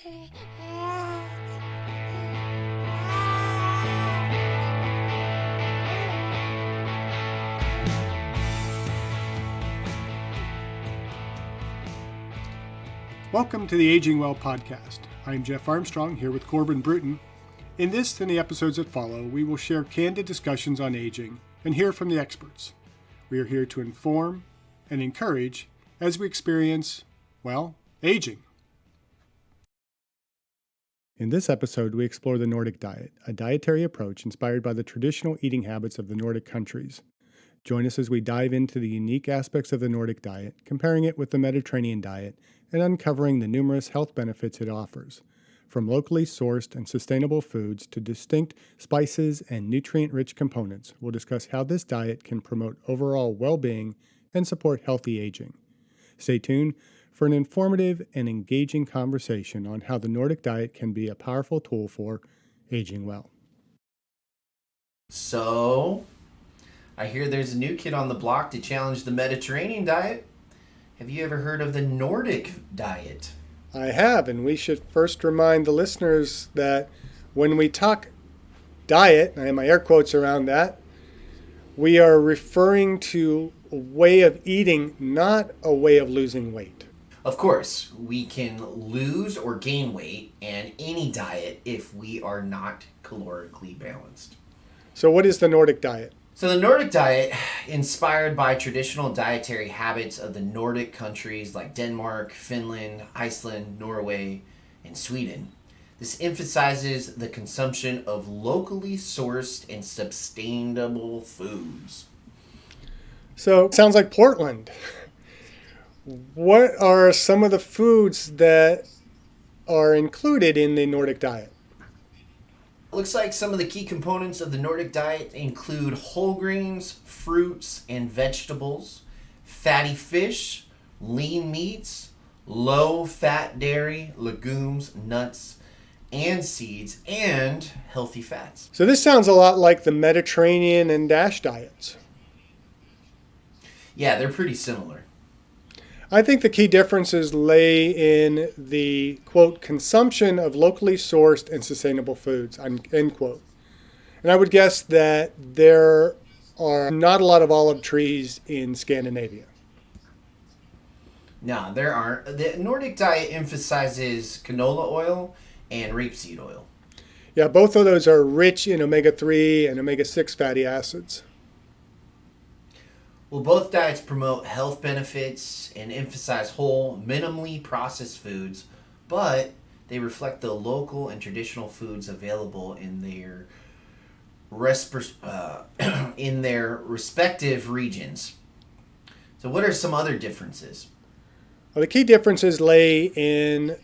Welcome to the Aging Well podcast. I'm Jeff Armstrong here with Corbin Bruton. In this and the episodes that follow, we will share candid discussions on aging and hear from the experts. We are here to inform and encourage as we experience, aging. In this episode, we explore the Nordic diet, a dietary approach inspired by the traditional eating habits of the Nordic countries. Join us as we dive into the unique aspects of the Nordic diet, comparing it with the Mediterranean diet, and uncovering the numerous health benefits it offers. From locally sourced and sustainable foods to distinct spices and nutrient-rich components, we'll discuss how this diet can promote overall well-being and support healthy aging. Stay tuned for an informative and engaging conversation on how the Nordic diet can be a powerful tool for aging well. So, I hear there's a new kid on the block to challenge the Mediterranean diet. Have you ever heard of the Nordic diet? I have, and we should first remind the listeners that when we talk diet, and I have my air quotes around that, we are referring to a way of eating, not a way of losing weight. Of course, we can lose or gain weight in any diet if we are not calorically balanced. So what is the Nordic diet? So the Nordic diet, inspired by traditional dietary habits of the Nordic countries like Denmark, Finland, Iceland, Norway, and Sweden. This emphasizes the consumption of locally sourced and sustainable foods. So it sounds like Portland. What are some of the foods that are included in the Nordic diet? Looks like some of the key components of the Nordic diet include whole grains, fruits and vegetables, fatty fish, lean meats, low-fat dairy, legumes, nuts, and seeds, and healthy fats. So this sounds a lot like the Mediterranean and DASH diets. Yeah, they're pretty similar. I think the key differences lay in the, quote, consumption of locally sourced and sustainable foods, end quote. And I would guess that there are not a lot of olive trees in Scandinavia. No, there aren't. The Nordic diet emphasizes canola oil and rapeseed oil. Yeah, both of those are rich in omega-3 and omega-6 fatty acids. Well, both diets promote health benefits and emphasize whole, minimally processed foods, but they reflect the local and traditional foods available in their respective regions. So what are some other differences? Well, the key differences lay in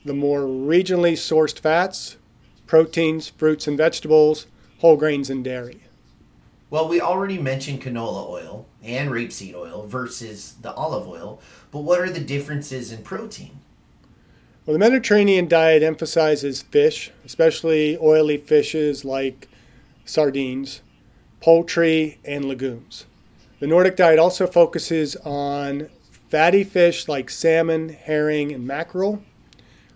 the more regionally sourced fats, proteins, fruits and vegetables, whole grains and dairy. Well, we already mentioned canola oil and rapeseed oil versus the olive oil, but what are the differences in protein? Well, the Mediterranean diet emphasizes fish, especially oily fishes like sardines, poultry, and legumes. The Nordic diet also focuses on fatty fish like salmon, herring, and mackerel,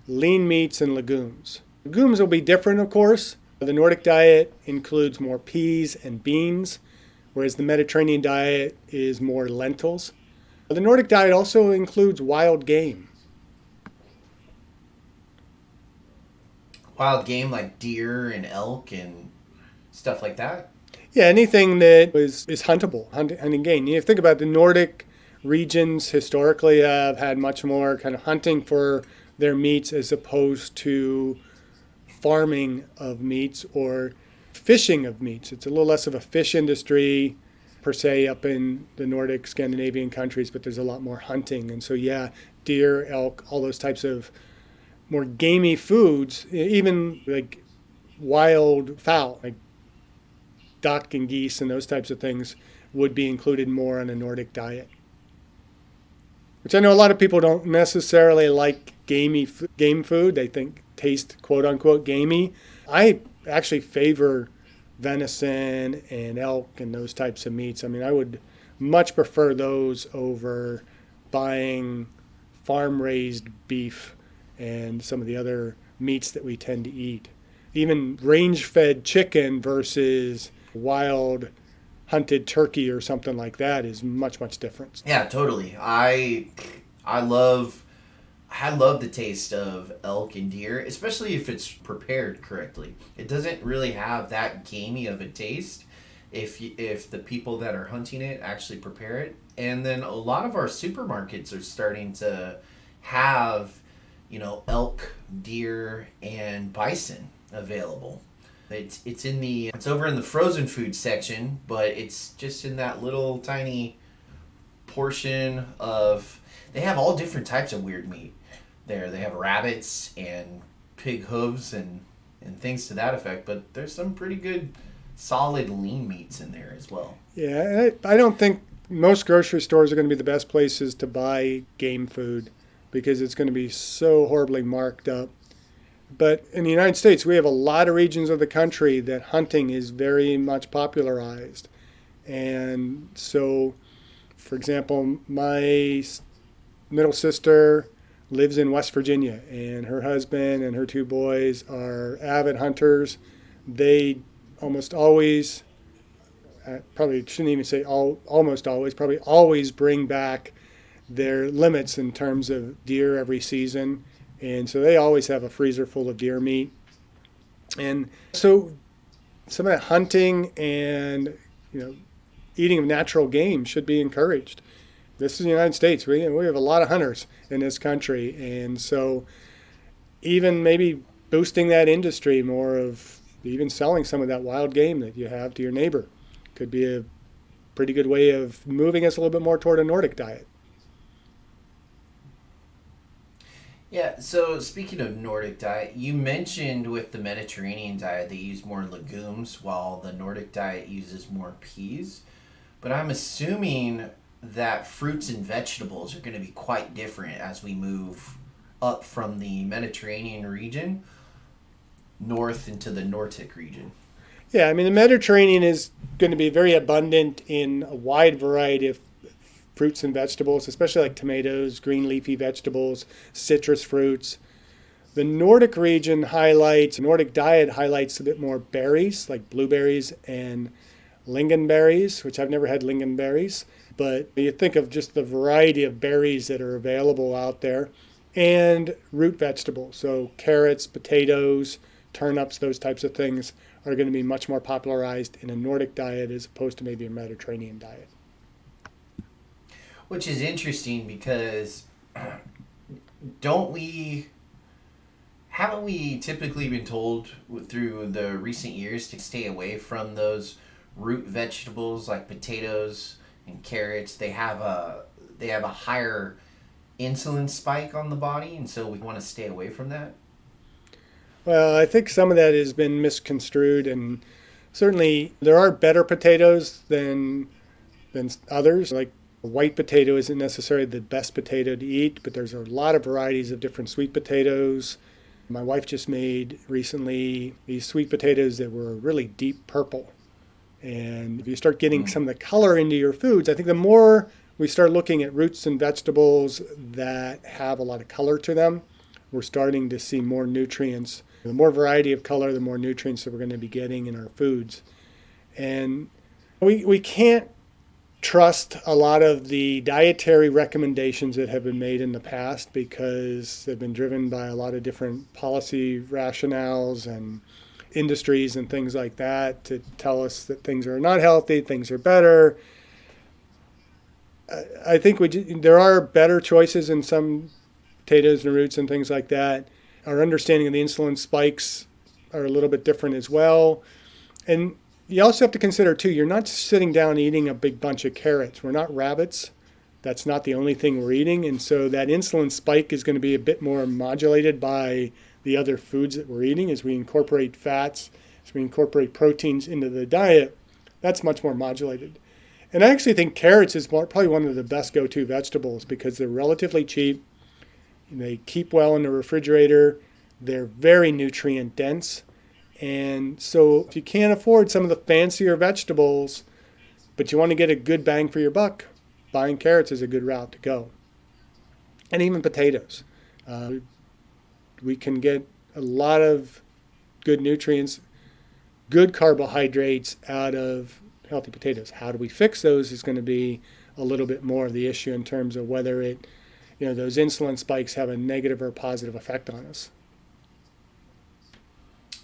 lean meats, and legumes. Legumes will be different, of course. The Nordic diet includes more peas and beans, whereas the Mediterranean diet is more lentils. The Nordic diet also includes wild game. Wild game like deer and elk and stuff like that? Yeah, anything that is huntable, hunting game. You think about the Nordic regions historically have had much more kind of hunting for their meats as opposed to farming of meats or fishing of meats. It's a little less of a fish industry per se up in the Nordic Scandinavian countries, but there's a lot more hunting. And so, yeah, deer, elk, all those types of more gamey foods, even like wild fowl, like duck and geese and those types of things would be included more on a Nordic diet. Which I know a lot of people don't necessarily like game food. They think taste quote unquote gamey. I actually favor venison and elk and those types of meats. I mean, I would much prefer those over buying farm raised beef and some of the other meats that we tend to eat. Even range-fed chicken versus wild hunted turkey or something like that is much, much different. Yeah, totally. I love I love the taste of elk and deer, especially if it's prepared correctly. It doesn't really have that gamey of a taste if the people that are hunting it actually prepare it. And then a lot of our supermarkets are starting to have, elk, deer, and bison available. It's over in the frozen food section, but it's just in that little tiny portion of. They have all different types of weird meat there. They have rabbits and pig hooves and things to that effect, but there's some pretty good solid lean meats in there as well. Yeah, and I don't think most grocery stores are going to be the best places to buy game food because it's going to be so horribly marked up. But in the United States, we have a lot of regions of the country that hunting is very much popularized. And so, for example, my middle sister lives in West Virginia, and her husband and her two boys are avid hunters. They almost always, probably shouldn't even say almost always, probably always bring back their limits in terms of deer every season. And so they always have a freezer full of deer meat. And so some of that hunting and, eating of natural game should be encouraged. This is the United States. We have a lot of hunters in this country. And so even maybe boosting that industry more of even selling some of that wild game that you have to your neighbor could be a pretty good way of moving us a little bit more toward a Nordic diet. Yeah, so speaking of Nordic diet, you mentioned with the Mediterranean diet they use more legumes while the Nordic diet uses more peas. But I'm assuming that fruits and vegetables are going to be quite different as we move up from the Mediterranean region north into the Nordic region. Yeah, I mean, the Mediterranean is going to be very abundant in a wide variety of fruits and vegetables, especially like tomatoes, green leafy vegetables, citrus fruits. The Nordic diet highlights a bit more berries, like blueberries and lingonberries, which I've never had lingonberries. But you think of just the variety of berries that are available out there, and root vegetables. So carrots, potatoes, turnips, those types of things are going to be much more popularized in a Nordic diet as opposed to maybe a Mediterranean diet. Which is interesting because haven't we typically been told through the recent years to stay away from those root vegetables like potatoes and carrots? They have a higher insulin spike on the body, and so we want to stay away from that. Well, I think some of that has been misconstrued, and certainly there are better potatoes than others. Like white potato isn't necessarily the best potato to eat, but there's a lot of varieties of different sweet potatoes. My wife just made recently these sweet potatoes that were really deep purple. And if you start getting some of the color into your foods, I think the more we start looking at roots and vegetables that have a lot of color to them, we're starting to see more nutrients. The more variety of color, the more nutrients that we're going to be getting in our foods. And we can't trust a lot of the dietary recommendations that have been made in the past because they've been driven by a lot of different policy rationales and industries and things like that to tell us that things are not healthy, things are better. I think there are better choices in some potatoes and roots and things like that. Our understanding of the insulin spikes are a little bit different as well. And you also have to consider, too, you're not sitting down eating a big bunch of carrots. We're not rabbits. That's not the only thing we're eating. And so that insulin spike is going to be a bit more modulated by the other foods that we're eating as we incorporate fats, as we incorporate proteins into the diet. That's much more modulated. And I actually think carrots is probably one of the best go-to vegetables because they're relatively cheap. They keep well in the refrigerator. They're very nutrient dense. And so if you can't afford some of the fancier vegetables, but you want to get a good bang for your buck, buying carrots is a good route to go. And even potatoes. we can get a lot of good nutrients, good carbohydrates out of healthy potatoes. How do we fix those is going to be a little bit more of the issue in terms of whether those insulin spikes have a negative or positive effect on us.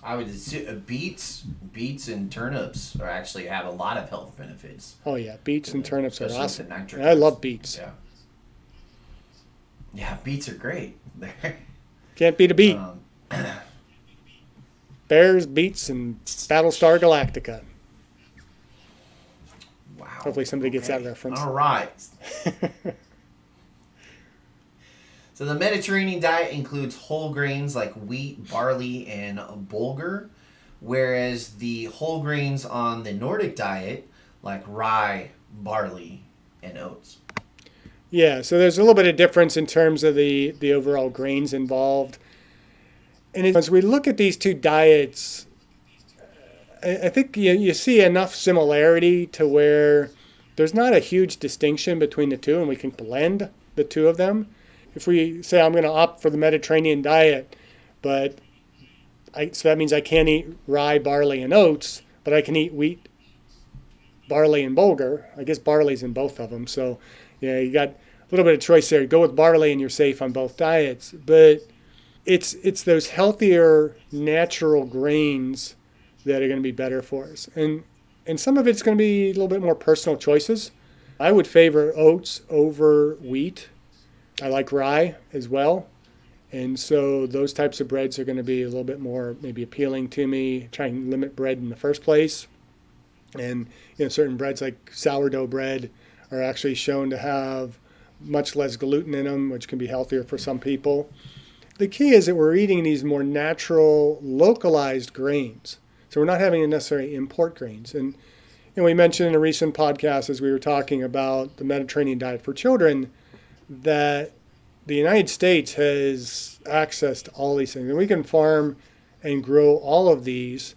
I would assume beets and turnips are actually have a lot of health benefits. Oh yeah, beets and turnips are awesome. And I love beets. Yeah, beets are great. Can't beat a beet. Bears, beets, and Battlestar Galactica. Wow. Hopefully somebody gets that reference. All right. So the Mediterranean diet includes whole grains like wheat, barley, and bulgur, whereas the whole grains on the Nordic diet like rye, barley, and oats. Yeah, so there's a little bit of difference in terms of the overall grains involved. And as we look at these two diets, I think you see enough similarity to where there's not a huge distinction between the two, and we can blend the two of them. If we say I'm going to opt for the Mediterranean diet, so that means I can't eat rye, barley, and oats, but I can eat wheat, barley, and bulgur. I guess barley's in both of them. So, you got a little bit of choice there. Go with barley and you're safe on both diets. But it's those healthier, natural grains that are going to be better for us. And some of it's going to be a little bit more personal choices. I would favor oats over wheat. I like rye as well. And so those types of breads are going to be a little bit more maybe appealing to me, trying to limit bread in the first place. And certain breads like sourdough bread are actually shown to have much less gluten in them, which can be healthier for some people. The key is that we're eating these more natural, localized grains. So we're not having to necessarily import grains. And we mentioned in a recent podcast as we were talking about the Mediterranean diet for children that the United States has access to all these things. And we can farm and grow all of these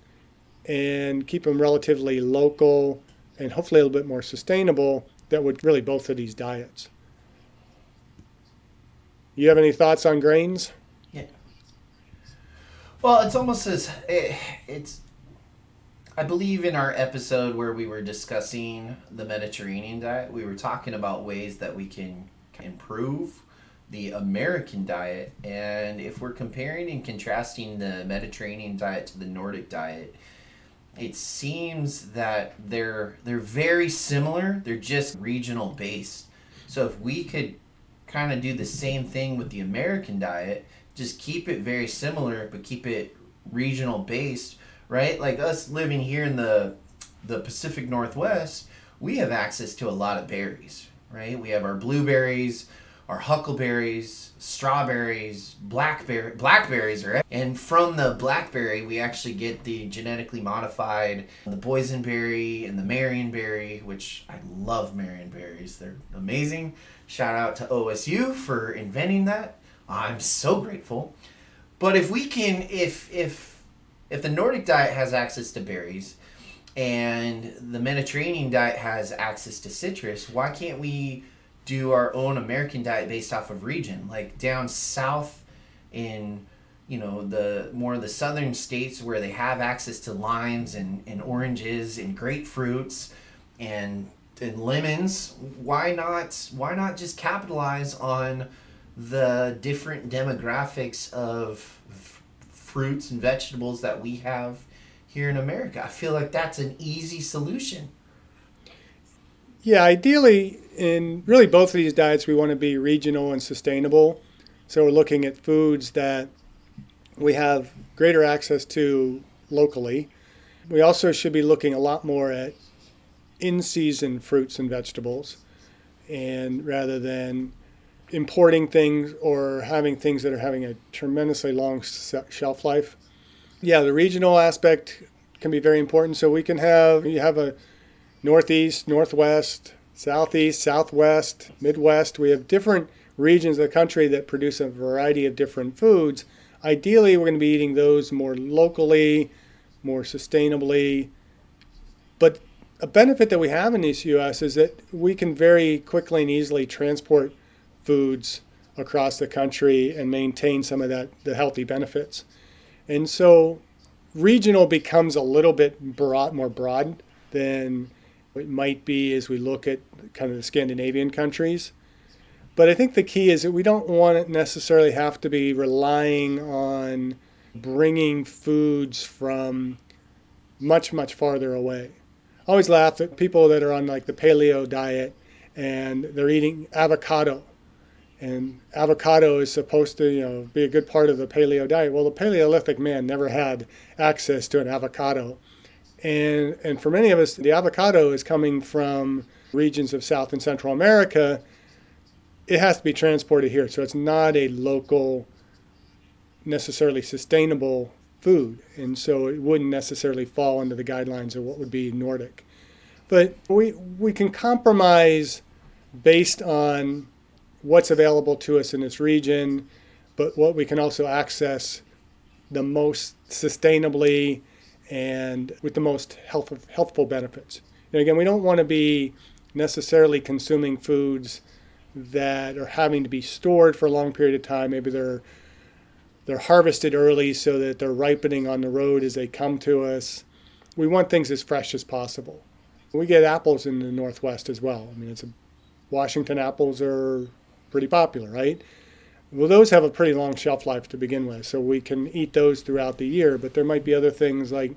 and keep them relatively local and hopefully a little bit more sustainable that would really both of these diets. You have any thoughts on grains? Yeah. Well, it's almost it's I believe in our episode where we were discussing the Mediterranean diet, we were talking about ways that we can improve the American diet. And if we're comparing and contrasting the Mediterranean diet to the Nordic diet, it seems that they're very similar. They're just regional based. So if we could kind of do the same thing with the American diet, just keep it very similar, but keep it regional based, right? Like us living here in the Pacific Northwest, we have access to a lot of berries, right? We have our blueberries, our huckleberries, strawberries, blackberries, right? And from the blackberry, we actually get the genetically modified, the boysenberry and the marionberry, which I love marionberries. They're amazing. Shout out to OSU for inventing that. I'm so grateful. But if we can, if the Nordic diet has access to berries and the Mediterranean diet has access to citrus, why can't we do our own American diet based off of region? Like down south in, the more of the southern states where they have access to limes and oranges and grapefruits and lemons, why not just capitalize on the different demographics of fruits and vegetables that we have here in America? I feel like that's an easy solution. Yeah, ideally, in really both of these diets, we want to be regional and sustainable. So we're looking at foods that we have greater access to locally. We also should be looking a lot more at in-season fruits and vegetables, and rather than importing things or having things that are having a tremendously long shelf life. Yeah, the regional aspect can be very important. So you have a Northeast, Northwest, Southeast, Southwest, Midwest. We have different regions of the country that produce a variety of different foods. Ideally, we're going to be eating those more locally, more sustainably. But a benefit that we have in the U.S. is that we can very quickly and easily transport foods across the country and maintain some of the healthy benefits. And so regional becomes a little bit more broad than it might be as we look at kind of the Scandinavian countries. But I think the key is that we don't want to necessarily have to be relying on bringing foods from much, much farther away. I always laugh at people that are on like the paleo diet and they're eating avocado. And avocado is supposed to, be a good part of the paleo diet. Well, the Paleolithic man never had access to an avocado. And for many of us, the avocado is coming from regions of South and Central America. It has to be transported here. So it's not a local, necessarily sustainable food. And so it wouldn't necessarily fall into the guidelines of what would be Nordic. But we can compromise based on what's available to us in this region, but what we can also access the most sustainably and with the most healthful benefits. And again, we don't want to be necessarily consuming foods that are having to be stored for a long period of time. Maybe they're harvested early so that they're ripening on the road as they come to us. We want things as fresh as possible. We get apples in the Northwest as well. I mean, Washington apples are pretty popular, right? Well, those have a pretty long shelf life to begin with, so we can eat those throughout the year. But there might be other things like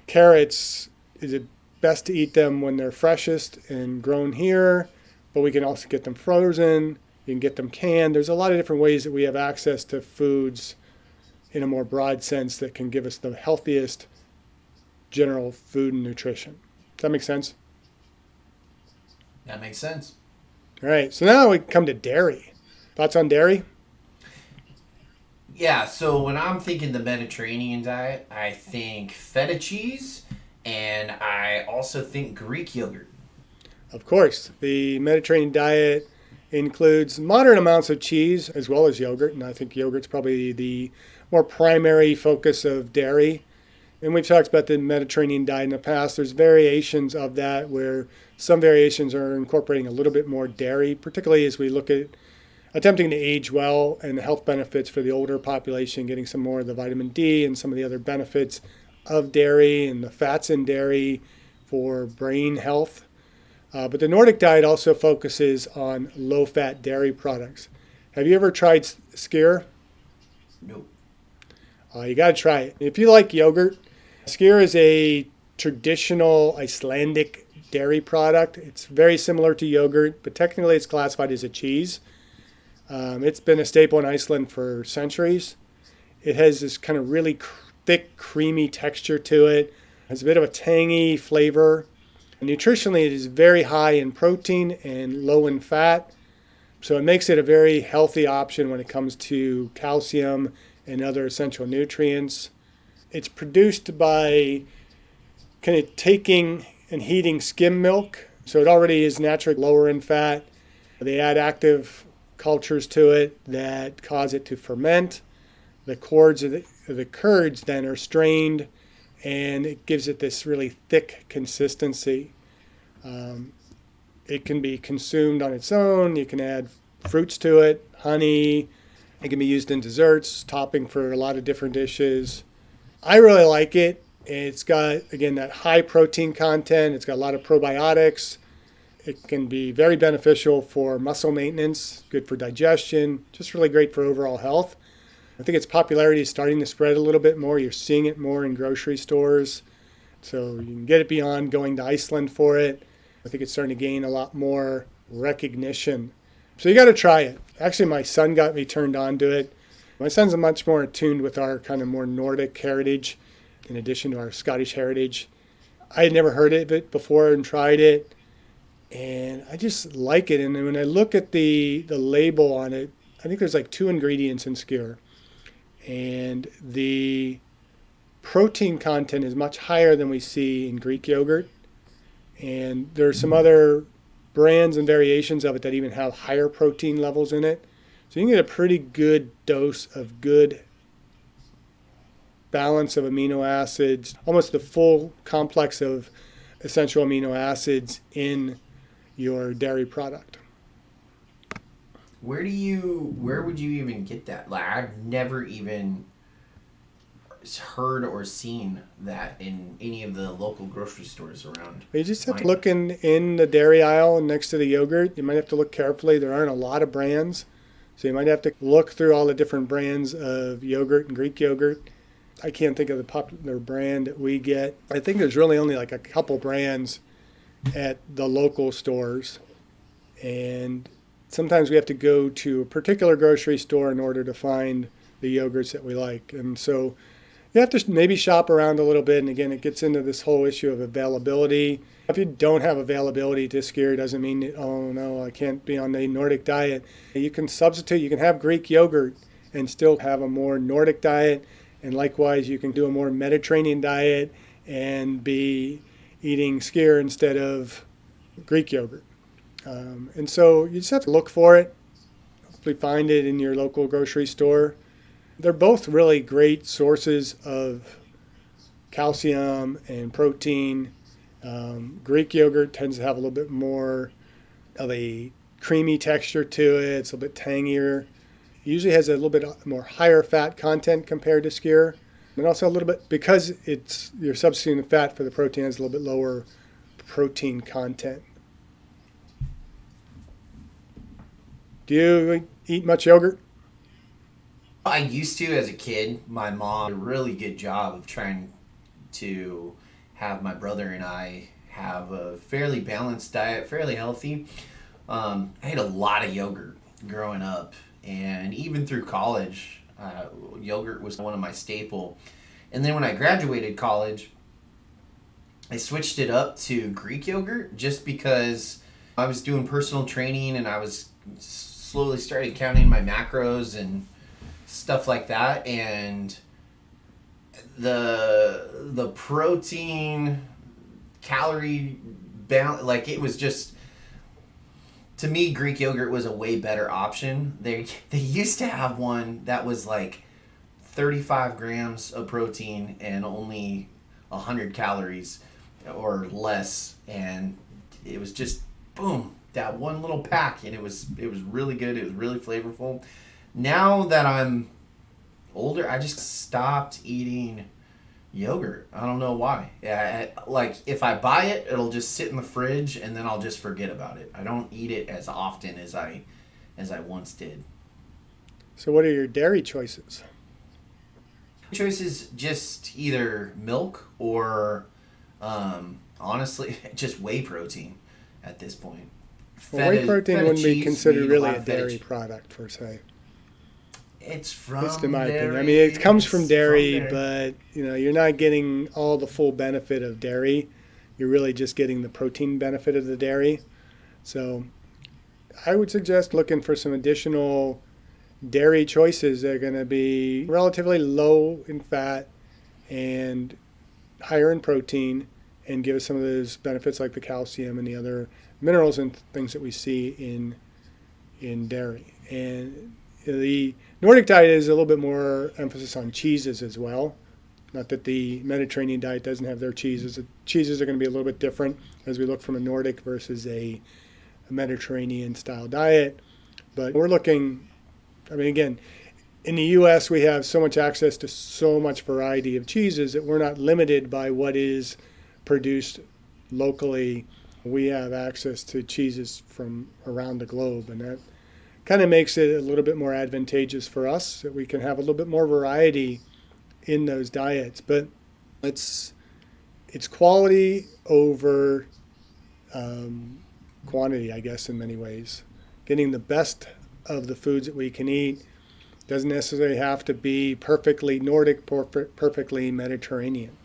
carrots. Is it best to eat them when they're freshest and grown here? But we can also get them frozen. You can get them canned. There's a lot of different ways that we have access to foods in a more broad sense that can give us the healthiest general food and nutrition. Does that make sense? That makes sense. All right, so now we come to dairy. Thoughts on dairy? Yeah, so when I'm thinking the Mediterranean diet, I think feta cheese, and I also think Greek yogurt. Of course, the Mediterranean diet includes moderate amounts of cheese as well as yogurt, and I think yogurt's probably the more primary focus of dairy. And we've talked about the Mediterranean diet in the past. There's variations of that where some variations are incorporating a little bit more dairy, particularly as we look at attempting to age well and the health benefits for the older population, getting some more of the vitamin D and some of the other benefits of dairy and the fats in dairy for brain health. But the Nordic diet also focuses on low-fat dairy products. Have you ever tried skyr? Nope. You got to try it. If you like yogurt, skyr is a traditional Icelandic dairy product. It's very similar to yogurt, but technically it's classified as a cheese. It's been a staple in Iceland for centuries. It has this kind of really thick, creamy texture to it. It has a bit of a tangy flavor. Nutritionally, it is very high in protein and low in fat. So it makes it a very healthy option when it comes to calcium and other essential nutrients. It's produced by kind of taking and heating skim milk. So it already is naturally lower in fat. They add active cultures to it that cause it to ferment. The curds then are strained, and it gives it this really thick consistency. It can be consumed on its own. You can add fruits to it, honey. It can be used in desserts, topping for a lot of different dishes. I really like it. It's got, again, that high protein content. It's got a lot of probiotics. It can be very beneficial for muscle maintenance, good for digestion, just really great for overall health. I think its popularity is starting to spread a little bit more. You're seeing it more in grocery stores. So you can get it beyond going to Iceland for it. I think it's starting to gain a lot more recognition. So you got to try it. Actually, my son got me turned on to it. My son's much more attuned with our kind of more Nordic heritage in addition to our Scottish heritage. I had never heard of it before and tried it. And I just like it. And when I look at the label on it, I think there's like 2 ingredients in skyr. And the protein content is much higher than we see in Greek yogurt. And there's some other brands and variations of it that even have higher protein levels in it. So you can get a pretty good dose of good balance of amino acids, almost the full complex of essential amino acids in your dairy product. Where would you even get that? Like, I've never even heard or seen that in any of the local grocery stores around You just have to my look in the dairy aisle next to the yogurt. You might have to look carefully. There aren't a lot of brands. So you might have to look through all the different brands of yogurt and Greek yogurt. I can't think of the popular brand that we get. I think there's really only like a couple brands at the local stores. And sometimes we have to go to a particular grocery store in order to find the yogurts that we like. And so you have to maybe shop around a little bit. And again, it gets into this whole issue of availability. If you don't have availability this year, it doesn't mean, that, oh no, I can't be on the Nordic diet. You can substitute, you can have Greek yogurt and still have a more Nordic diet. And likewise, you can do a more Mediterranean diet and be eating skyr instead of Greek yogurt. And so you just have to look for it, hopefully find it in your local grocery store. They're both really great sources of calcium and protein. Greek yogurt tends to have a little bit more of a creamy texture to it. It's a little bit tangier. It usually has a little bit more higher fat content compared to skyr. And also a little bit, because you're substituting the fat for the protein, it has a little bit lower protein content. Do you eat much yogurt? I used to as a kid. My mom did a really good job of trying to have my brother and I have a fairly balanced diet, fairly healthy. I ate a lot of yogurt growing up, and even through college, yogurt was one of my staple. And then when I graduated college, I switched it up to Greek yogurt just because I was doing personal training and I was slowly started counting my macros and stuff like that, and the protein calorie balance, like, it was just, to me, Greek yogurt was a way better option. They used to have one that was like 35 grams of protein and only 100 calories or less, and it was just boom, that one little pack, and it was really good. It was really flavorful. Now that I'm older, I just stopped eating yogurt. I don't know why. Like, if I buy it, it'll just sit in the fridge and then I'll just forget about it. I don't eat it as often as I once did. So what are your dairy choices? Choices, just either milk or honestly just whey protein at this point. Well, whey protein wouldn't be considered really a dairy product per se. It's from Just in my dairy. opinion. I mean, it comes from dairy, but you're not getting all the full benefit of dairy. You're really just getting the protein benefit of the dairy. So I would suggest looking for some additional dairy choices that are going to be relatively low in fat and higher in protein and give us some of those benefits like the calcium and the other minerals and things that we see in dairy. And the Nordic diet is a little bit more emphasis on cheeses as well. Not that the Mediterranean diet doesn't have their cheeses. The cheeses are going to be a little bit different as we look from a Nordic versus a Mediterranean style diet. But we're looking, I mean, again, in the U.S. we have so much access to so much variety of cheeses that we're not limited by what is produced locally. We have access to cheeses from around the globe, and that kind of makes it a little bit more advantageous for us that we can have a little bit more variety in those diets. But it's quality over quantity, I guess, in many ways. Getting the best of the foods that we can eat doesn't necessarily have to be perfectly Nordic, perfectly Mediterranean.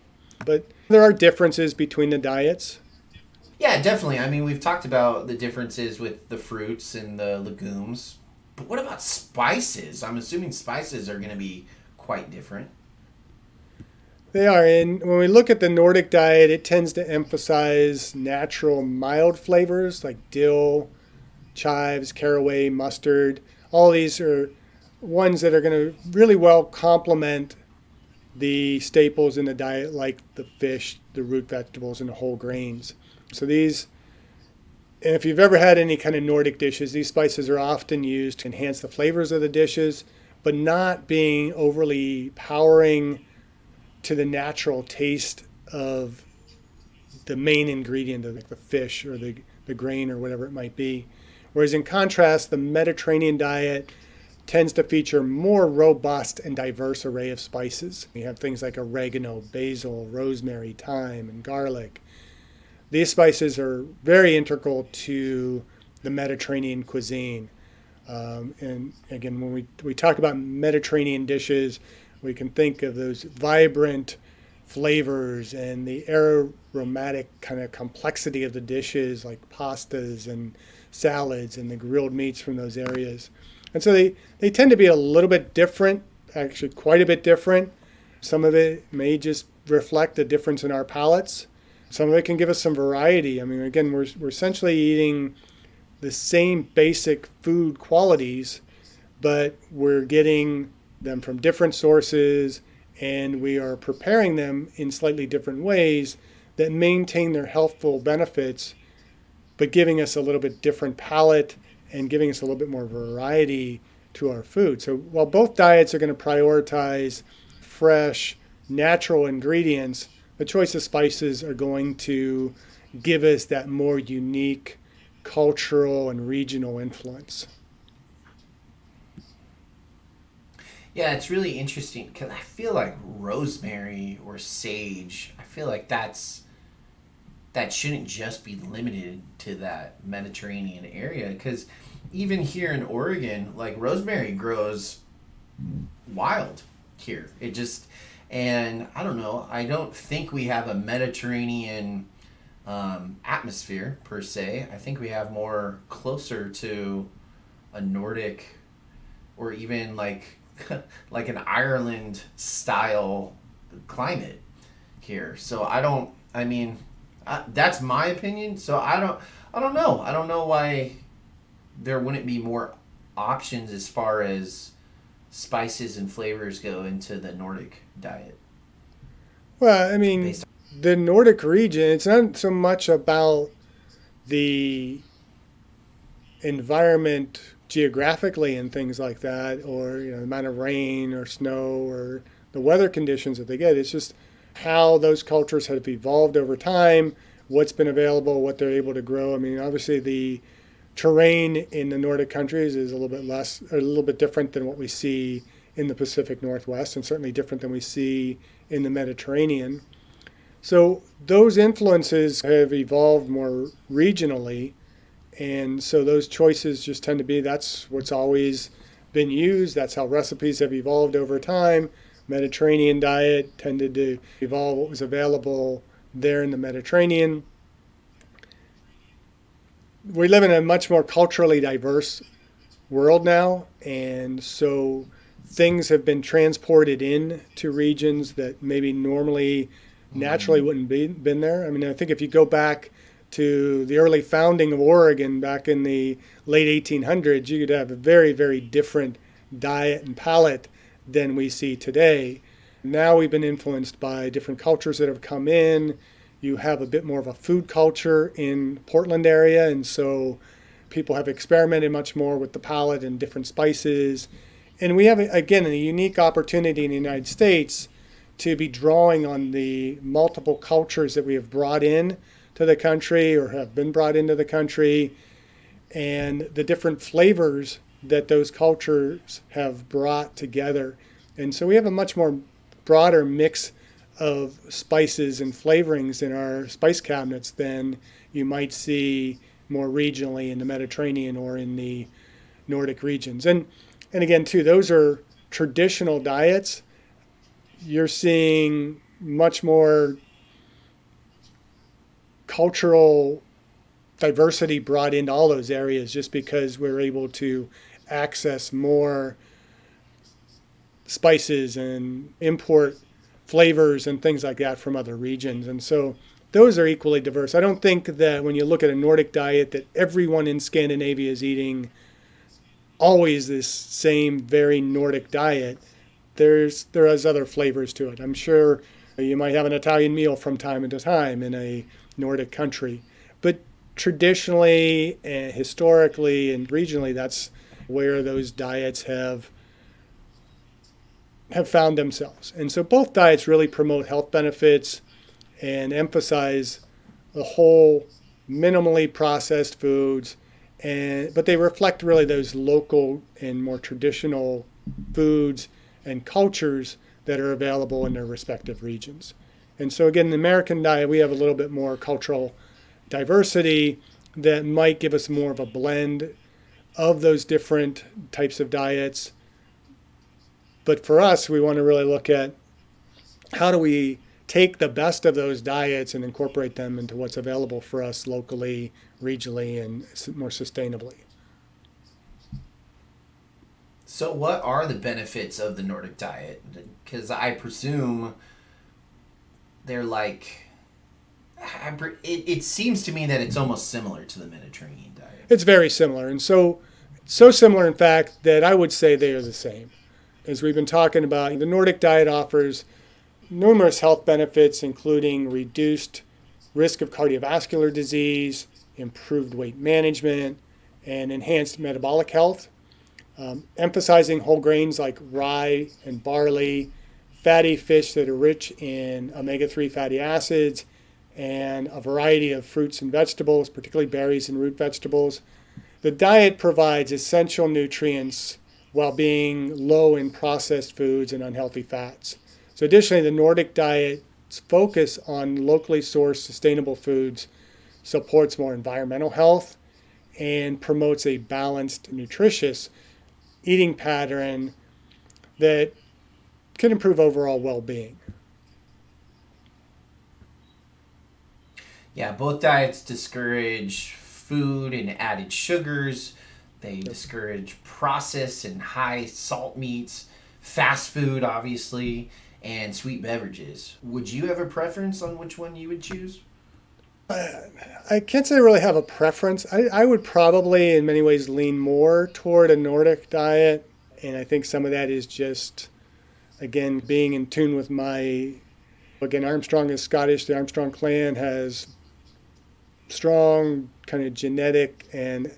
But there are differences between the diets. Yeah, definitely. I mean, we've talked about the differences with the fruits and the legumes. But what about spices? I'm assuming spices are going to be quite different. They are. And when we look at the Nordic diet, it tends to emphasize natural, mild flavors like dill, chives, caraway, mustard. All these are ones that are going to really well complement the staples in the diet like the fish, the root vegetables, and the whole grains. So these, And if you've ever had any kind of Nordic dishes, these spices are often used to enhance the flavors of the dishes, but not being overly powering to the natural taste of the main ingredient, of like the fish or the grain or whatever it might be. Whereas in contrast, the Mediterranean diet tends to feature more robust and diverse array of spices. You have things like oregano, basil, rosemary, thyme, and garlic. These spices are very integral to the Mediterranean cuisine. And again, when we talk about Mediterranean dishes, we can think of those vibrant flavors and the aromatic kind of complexity of the dishes like pastas and salads and the grilled meats from those areas. And so they tend to be a little bit different, actually quite a bit different. Some of it may just reflect a difference in our palates. Some of it can give us some variety. I mean, again, we're essentially eating the same basic food qualities, but we're getting them from different sources, and we are preparing them in slightly different ways that maintain their healthful benefits, but giving us a little bit different palate and giving us a little bit more variety to our food. So while both diets are going to prioritize fresh, natural ingredients, the choice of spices are going to give us that more unique cultural and regional influence. Yeah, it's really interesting because I feel like rosemary or sage, I feel like that shouldn't just be limited to that Mediterranean area, because even here in Oregon, like rosemary grows wild here. It just, and I don't know, I don't think we have a Mediterranean atmosphere per se. I think we have more closer to a Nordic or even like like an Ireland style climate here. So I mean, that's my opinion. So I don't know. I don't know why there wouldn't be more options as far as spices and flavors go into the Nordic diet. Well, I mean, Based the Nordic region, it's not so much about the environment geographically and things like that, or the amount of rain or snow or the weather conditions that they get. It's just how those cultures have evolved over time, what's been available, what they're able to grow. I mean, obviously the terrain in the Nordic countries is a little bit different than what we see in the Pacific Northwest, and certainly different than we see in the Mediterranean. So those influences have evolved more regionally, and so those choices just tend to be that's what's always been used. That's how recipes have evolved over time. Mediterranean diet tended to evolve what was available there in the Mediterranean. We live in a much more culturally diverse world now, and so things have been transported in to regions that maybe normally naturally wouldn't be been there. I mean, I think if you go back to the early founding of Oregon back in the late 1800s, you could have a very, very different diet and palate than we see today. Now we've been influenced by different cultures that have come in. You have a bit more of a food culture in Portland area, and so people have experimented much more with the palate and different spices. And we have, again, a unique opportunity in the United States to be drawing on the multiple cultures that we have brought in to the country or have been brought into the country, and the different flavors that those cultures have brought together. And so we have a much more broader mix of spices and flavorings in our spice cabinets than you might see more regionally in the Mediterranean or in the Nordic regions. And again, too, those are traditional diets. You're seeing much more cultural diversity brought into all those areas just because we're able to access more spices and import flavors and things like that from other regions. And so those are equally diverse. I don't think that when you look at a Nordic diet that everyone in Scandinavia is eating always this same very Nordic diet. There is other flavors to it. I'm sure you might have an Italian meal from time to time in a Nordic country. But traditionally and historically and regionally, that's where those diets have found themselves. And so both diets really promote health benefits and emphasize the whole minimally processed foods, but they reflect really those local and more traditional foods and cultures that are available in their respective regions. And so again, the American diet, we have a little bit more cultural diversity that might give us more of a blend of those different types of diets. But for us, we want to really look at how do we take the best of those diets and incorporate them into what's available for us locally, regionally, and more sustainably. So, what are the benefits of the Nordic diet? Because I presume they're like, it seems to me that it's almost similar to the Mediterranean diet. It's very similar, and so similar, in fact, that I would say they are the same. As we've been talking about, the Nordic diet offers numerous health benefits, including reduced risk of cardiovascular disease, improved weight management, and enhanced metabolic health. Emphasizing whole grains like rye and barley, fatty fish that are rich in omega-3 fatty acids, and a variety of fruits and vegetables, particularly berries and root vegetables. The diet provides essential nutrients while being low in processed foods and unhealthy fats. So additionally, the Nordic diet's focus on locally sourced sustainable foods supports more environmental health and promotes a balanced, nutritious eating pattern that can improve overall well-being. Yeah, both diets discourage food and added sugars. They discourage processed and high salt meats, fast food, obviously, and sweet beverages. Would you have a preference on which one you would choose? I can't say I really have a preference. I would probably, in many ways, lean more toward a Nordic diet. And I think some of that is just, again, being in tune with Armstrong is Scottish. The Armstrong clan has strong kind of genetic and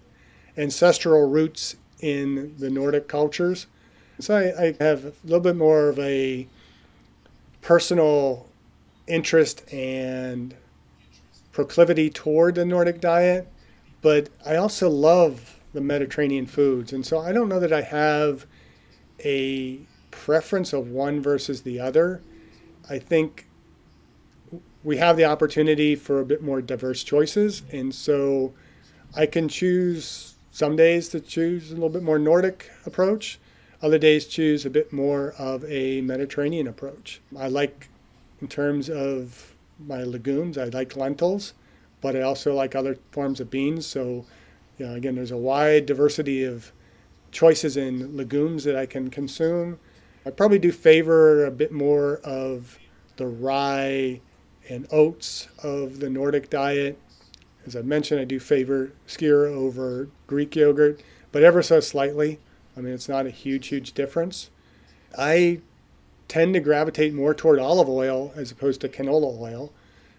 ancestral roots in the Nordic cultures. So I have a little bit more of a personal interest and proclivity toward the Nordic diet, but I also love the Mediterranean foods. And so I don't know that I have a preference of one versus the other. I think we have the opportunity for a bit more diverse choices. And so I can choose some days to choose a little bit more Nordic approach. Other days choose a bit more of a Mediterranean approach. I like, in terms of my legumes, I like lentils, but I also like other forms of beans. So, again, there's a wide diversity of choices in legumes that I can consume. I probably do favor a bit more of the rye and oats of the Nordic diet. As I mentioned, I do favor skyr over Greek yogurt, but ever so slightly. I mean, it's not a huge difference. I tend to gravitate more toward olive oil as opposed to canola oil.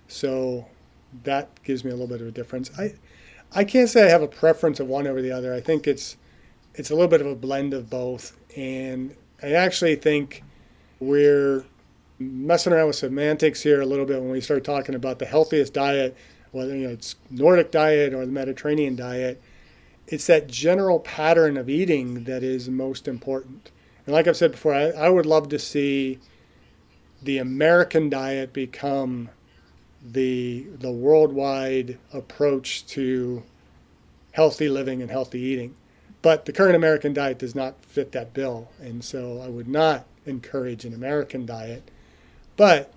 So that gives me a little bit of a difference. I can't say I have a preference of one over the other. I think it's a little bit of a blend of both. And I actually think we're messing around with semantics here a little bit when we start talking about the healthiest diet, whether it's Nordic diet or the Mediterranean diet. It's that general pattern of eating that is most important. And like I've said before, I would love to see the American diet become the worldwide approach to healthy living and healthy eating. But the current American diet does not fit that bill. And so I would not encourage an American diet. But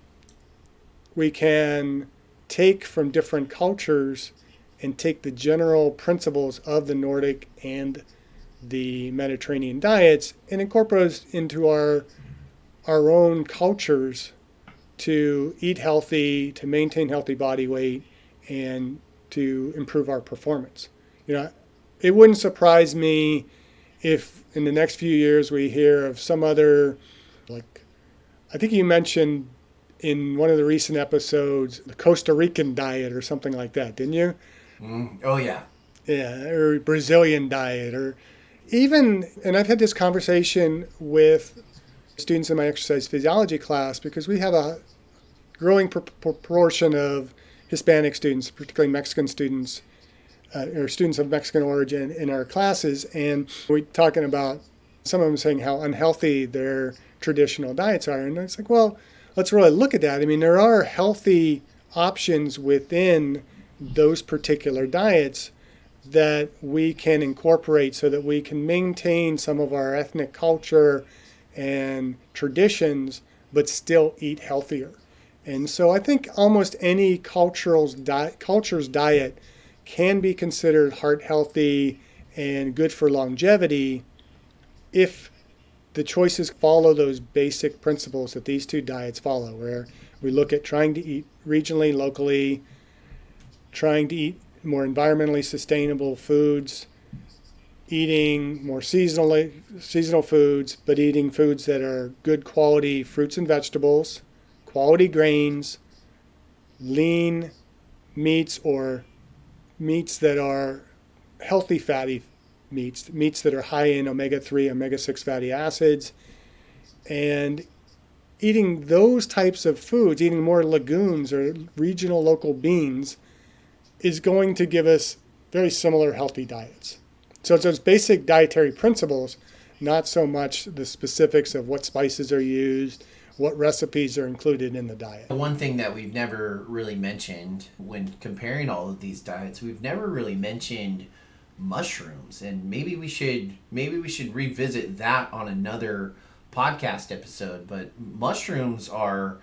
we can take from different cultures and take the general principles of the Nordic and the Mediterranean diets and incorporate those into our own cultures to eat healthy, to maintain healthy body weight, and to improve our performance. It wouldn't surprise me if in the next few years we hear of some other, like, I think you mentioned in one of the recent episodes, the Costa Rican diet or something like that, didn't you? Oh, yeah. Yeah, or Brazilian diet, or even, and I've had this conversation with students in my exercise physiology class because we have a growing proportion of Hispanic students, particularly Mexican students, or students of Mexican origin in our classes, and we're talking about some of them saying how unhealthy their traditional diets are. And it's like, well, let's really look at that. I mean, there are healthy options within those particular diets that we can incorporate so that we can maintain some of our ethnic culture and traditions, but still eat healthier. And so I think almost any culture's diet can be considered heart healthy and good for longevity if the choices follow those basic principles that these two diets follow, where we look at trying to eat regionally, locally, trying to eat more environmentally sustainable foods, eating more seasonal foods, but eating foods that are good quality fruits and vegetables, quality grains, lean meats or meats that are healthy fatty meats that are high in omega-3, omega-6 fatty acids, and eating those types of foods, eating more legumes or regional local beans, is going to give us very similar healthy diets. So it's those basic dietary principles, not so much the specifics of what spices are used, what recipes are included in the diet. One thing that we've never really mentioned when comparing all of these diets, we've never really mentioned mushrooms, and maybe we should revisit that on another podcast episode. But mushrooms are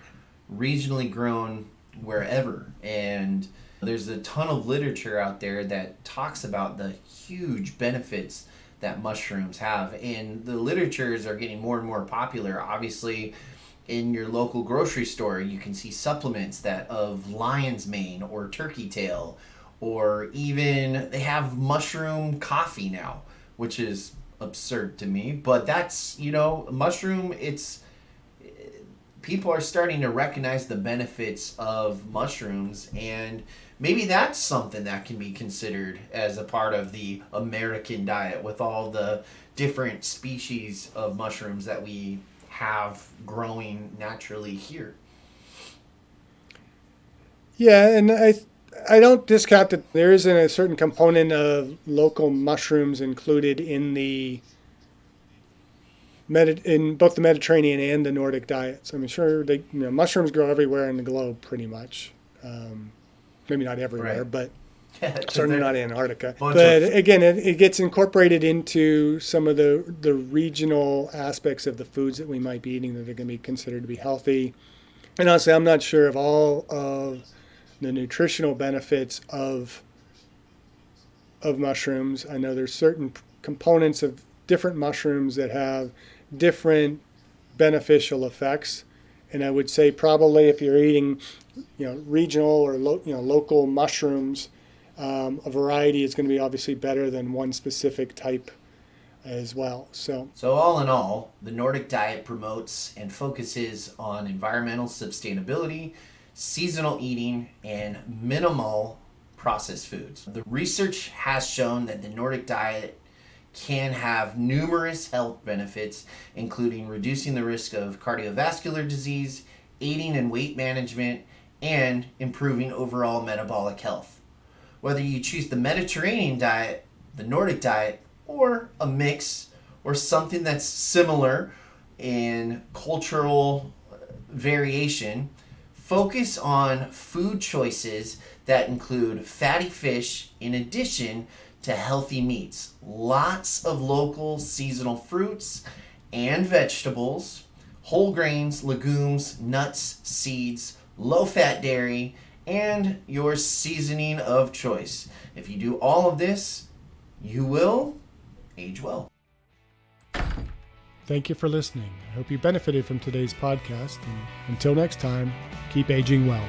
regionally grown wherever, and there's a ton of literature out there that talks about the huge benefits that mushrooms have, and the literatures are getting more and more popular. Obviously, in your local grocery store, you can see supplements that of lion's mane or turkey tail, or even they have mushroom coffee now, which is absurd to me. But that's, mushroom, people are starting to recognize the benefits of mushrooms, and maybe that's something that can be considered as a part of the American diet with all the different species of mushrooms that we have growing naturally here. Yeah, and I don't discount that there isn't a certain component of local mushrooms included in in both the Mediterranean and the Nordic diets. I mean, sure, mushrooms grow everywhere in the globe, pretty much. Maybe not everywhere, Right. but certainly not Antarctica. Bunch But of- again, it gets incorporated into some of the regional aspects of the foods that we might be eating that are going to be considered to be healthy. And honestly, I'm not sure of all of the nutritional benefits of mushrooms. I know there's certain components of different mushrooms that have different beneficial effects, and I would say probably if you're eating, regional or local mushrooms, a variety is going to be obviously better than one specific type as well. So all in all, the Nordic diet promotes and focuses on environmental sustainability, seasonal eating, and minimal processed foods. The research has shown that the Nordic diet can have numerous health benefits, including reducing the risk of cardiovascular disease, aiding in weight management, and improving overall metabolic health. Whether you choose the Mediterranean diet, the Nordic diet, or a mix, or something that's similar in cultural variation, focus on food choices that include fatty fish in addition to healthy meats, lots of local seasonal fruits and vegetables, whole grains, legumes, nuts, seeds, low-fat dairy, and your seasoning of choice. If you do all of this, you will age well. thank you for listening. I hope you benefited from today's podcast. And until next time, keep aging well.